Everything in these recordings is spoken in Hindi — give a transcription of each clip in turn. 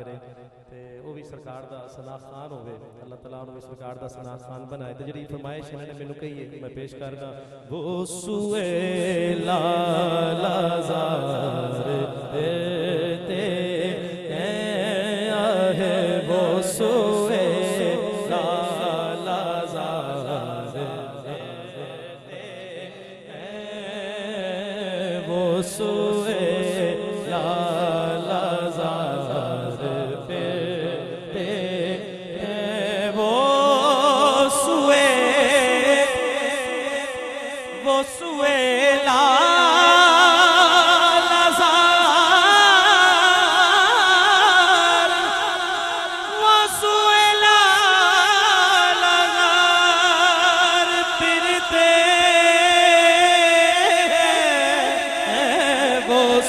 करे ते वो भी सरकार दा सना खान होवे, अल्लाह ताला उन्हें भी सरकार दा सना खान बनाए। तो जी फरमाइश इन्होंने मैनू कही है मैं पेश करना, वो सुए लाज़ार ते है वो सुए सोए लाज़ार पे वो सुए लाज़ार वो सुए लाज़ार फिरते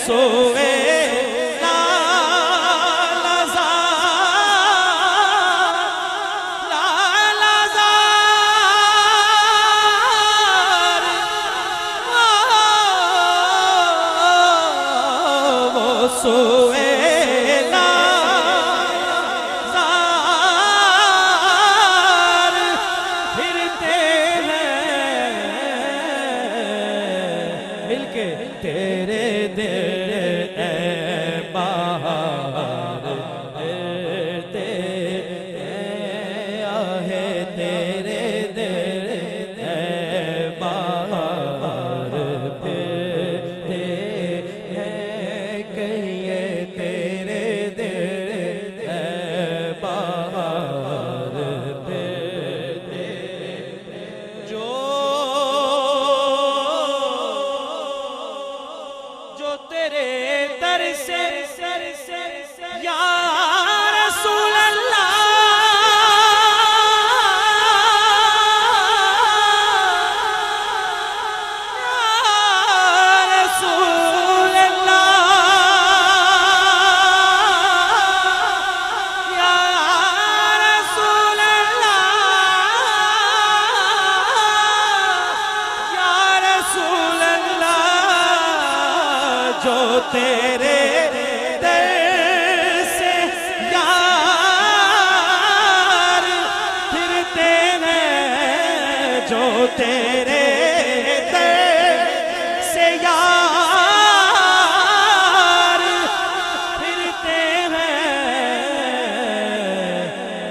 सोए सोए लाज़ार फिरते हैं मिलके तेरे दिल बाहर ते आहे तेरे दिल बाहर फिरते कहिए तेरे दिल बाहर फिरते जो तेरे दर से या रसूल अल्लाह या रसूल अल्लाह या रसूल अल्लाह या रसूल अल्लाह जो तेरे दर से यार फिरते हैं जो तेरे दर से यार फिरते हैं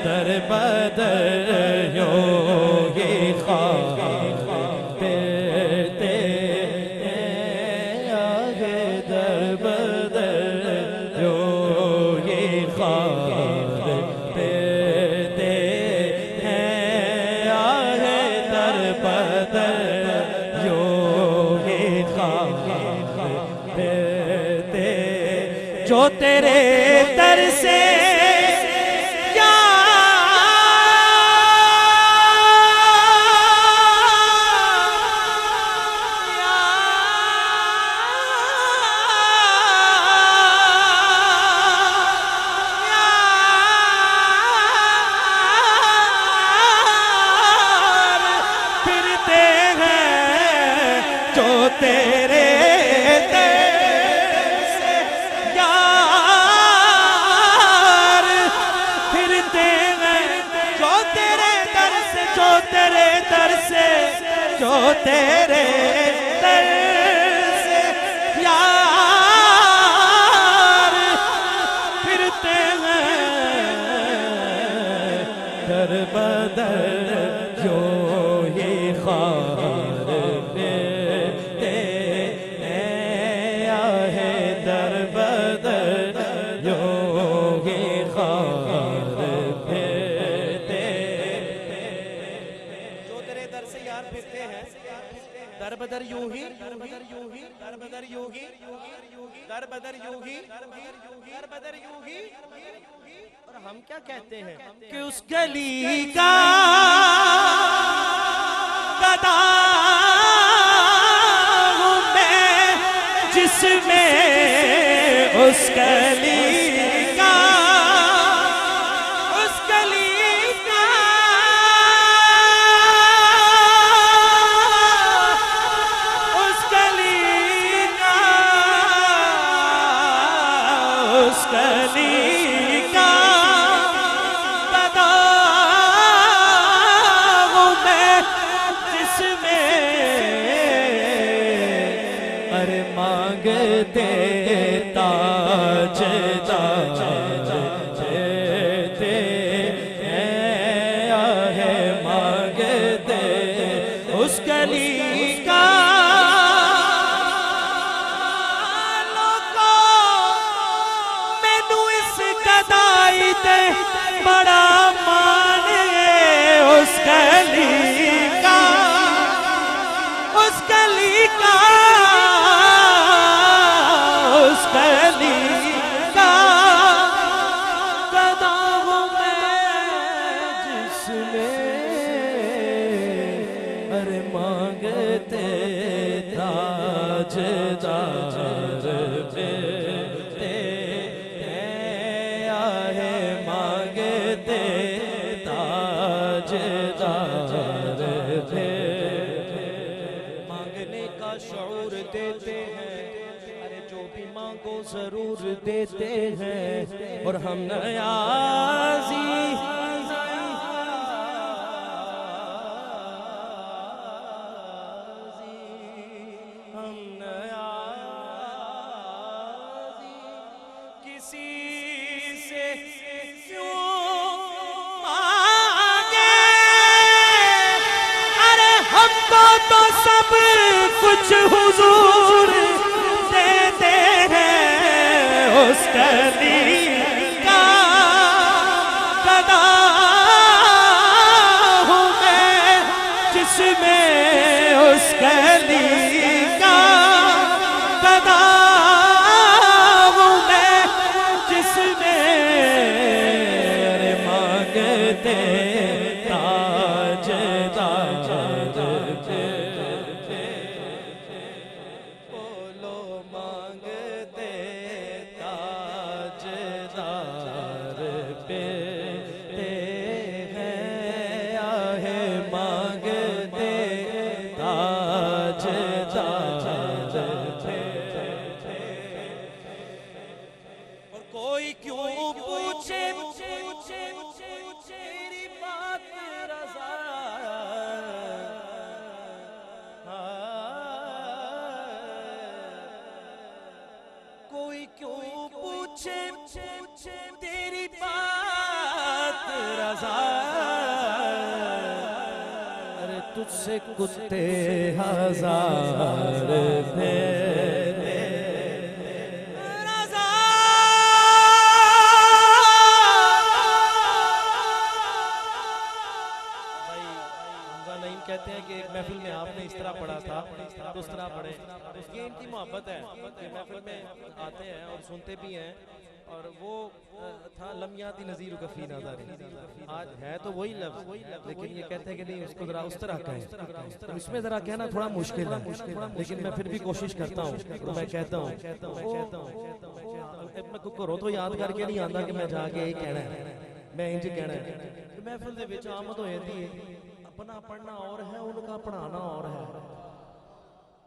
दर बदर यो ये जो तेरे दर से फिरते हैं जो तेरे जो तेरे दर से यार फिरते हैं दर बदर जो ये ख्वार मिलते है दर बदर जो ये ख्वार फिरते हैं दर बदर यूं ही दर बदर यूं ही दर बदर यूं ही दर बदर यूं ही दर बदर यूं ही। और हम क्या कहते हैं कि उस गली का गदा हूं मैं जिसमें उस गली गली का देते हैं आहे मांगते उस कली का लोगों मैनू इस गदाई ते बड़ा मान है उस कली का उस कली का उस कली का गदा हूँ मैं जिसमें अरे मांगते ताजदार देते हैं आहे मांगते ताजदार देते मांगने का शऊर देते हैं अरे जो भी मांगो जरूर देते हैं और हम नयाजी हम नयाजी किसी से क्यों मांगे अरे हमको तो सब कुछ हुजूर देते हैं उस कली का गदा हूँ मैं जिसमें उस कली का गदा हूँ मैं जिसमें अरे मांगते ताजदार बोलो मांगते ताजदार बेटे हैं आहे मांगते ताजदार और कोई क्यों पूछे तेरी बात रज़ा कोई क्यों पूछे तेरी बात रज़ा अरे तुझसे कुत्ते हजार फेरे रज़ा भाई हमजा नईम कहते हैं कि एक महफिल में आपने इस तरह पढ़ा था तो उस तरह पढ़े ये इनकी मोहब्बत है कि महफिल में आते हैं और सुनते भी हैं और वो था लम्याती नज़ीर कफ़ी नादारी आज है तो वही लफ्ज़ लेकिन ये कहते हैं कि नहीं उसको जरा उस तरह कहें तो इसमें जरा कहना थोड़ा मुश्किल है लेकिन मैं फिर भी कोशिश करता हूँ तो मैं कहता हूँ मैं करो तो याद करके नहीं आता कि मैं जाके यही कहना है मैं इंज कहना है महफिल दे विच आमद हो जाती है अपना पढ़ना और है उनका पढ़ाना और है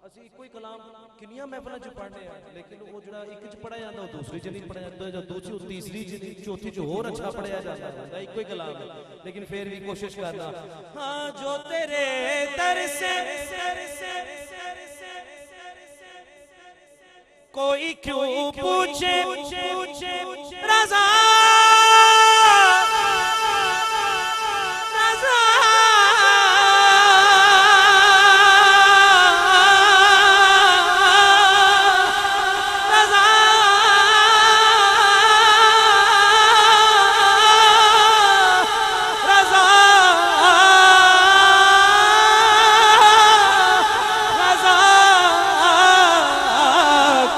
ਅਸੀਂ ਇੱਕੋ ਹੀ ਕਲਾਮ ਕਿੰਨੀਆਂ ਮਹਿਫਲਾਂ 'ਚ ਪੜ੍ਹਨੇ ਆ ਲੇਕਿਨ ਉਹ ਜਿਹੜਾ ਇੱਕ 'ਚ ਪੜ੍ਹਿਆ ਜਾਂਦਾ ਉਹ ਦੂਸਰੀ 'ਚ ਨਹੀਂ ਪੜ੍ਹਿਆ ਜਾਂਦਾ ਜਾਂ ਦੂਸਰੀ ਤੀਸਰੀ 'ਚ ਚੌਥੀ 'ਚ ਹੋਰ ਅੱਛਾ ਪੜ੍ਹਿਆ ਜਾਂਦਾ ਹੁੰਦਾ ਇੱਕੋ ਹੀ ਕਲਾਮ ਹੈ ਲੇਕਿਨ ਫਿਰ ਵੀ ਕੋਸ਼ਿਸ਼ ਕਰਨਾ ਹਾਂ ਜੋ ਤੇਰੇ ਦਰ ਸੇ कोई क्यों पूछे रज़ा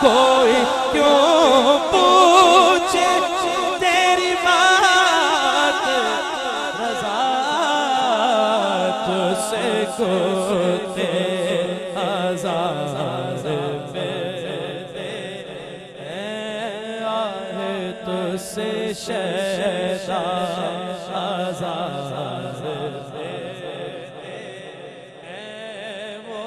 कोई क्यों पूछे तेरी बात रज़ा तुझसे कुत्ते आज़ाद आहे तुझसे शैतान आज़ाद वो